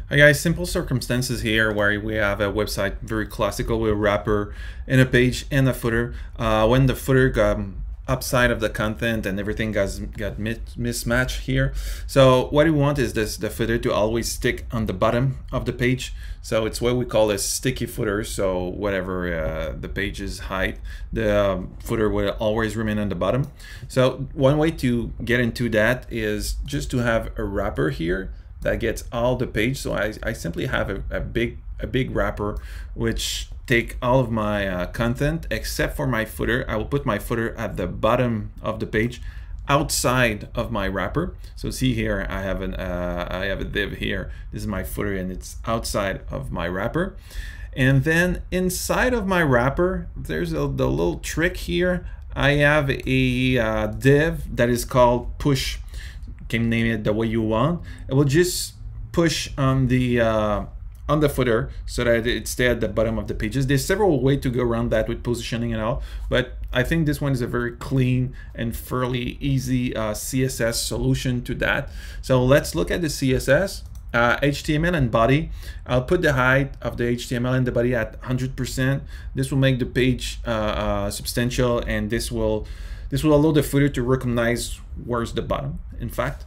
Hi guys, simple circumstances here where we have a website very classical with a wrapper and a page and a footer. When the footer got upside of the content and everything got mismatched here. So what we want is the footer to always stick on the bottom of the page. So it's what we call a sticky footer. So whatever the page's height, the footer will always remain on the bottom. So one way to get into that is just to have a wrapper here that gets all the page. So I simply have a big wrapper which take all of my content except for my footer. I will put my footer at the bottom of the page outside of my wrapper. So see here, I have a div here. This is my footer and it's outside of my wrapper. And then inside of my wrapper, there's the little trick here. I have a div that is called push. Can name it the way you want. It will just push on the footer so that it stays at the bottom of the pages. There's several ways to go around that with positioning and all, but I think this one is a very clean and fairly easy CSS solution to that. So let's look at the CSS. HTML and body. I'll put the height of the HTML and the body at 100%. This will make the page substantial, and this will allow the footer to recognize where's the bottom, in fact.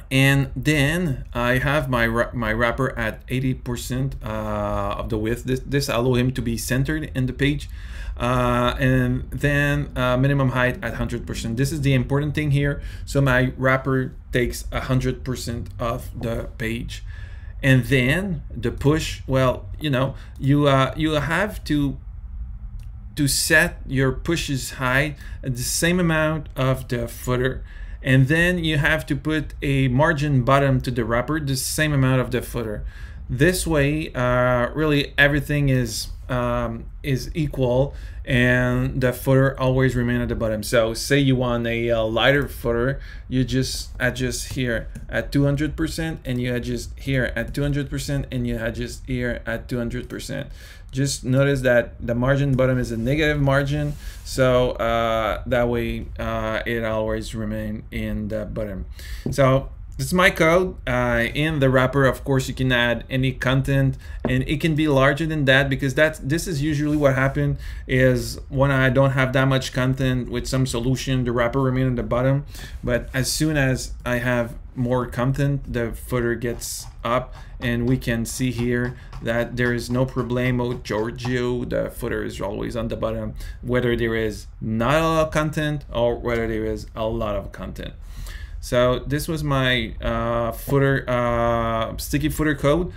And then I have my wrapper at 80% of the width. This allows him to be centered in the page. And then minimum height at 100%. This is the important thing here. So my wrapper takes 100% of the page. And then the push, well, you know, you have to set your push's height at the same amount of the footer, and then you have to put a margin bottom to the wrapper the same amount of the footer. This way really everything is equal and the footer always remain at the bottom. So say you want a lighter footer, you just adjust here at 200% and you adjust here at 200% and you adjust here at 200%. Just notice that the margin bottom is a negative margin, so that way it always remain in the bottom. So this is my code. In the wrapper, of course, you can add any content, and it can be larger than that, because this is usually what happens is when I don't have that much content with some solution, the wrapper remains at the bottom. But as soon as I have more content, the footer gets up, and we can see here that there is no problemo Giorgio. The footer is always on the bottom, whether there is not a lot of content or whether there is a lot of content. So this was my footer sticky footer code.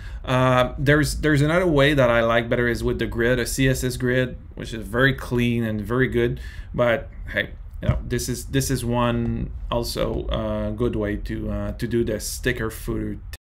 There's another way that I like better is with the grid, a CSS grid, which is very clean and very good. But hey, you know, this is one also good way to do the sticker footer.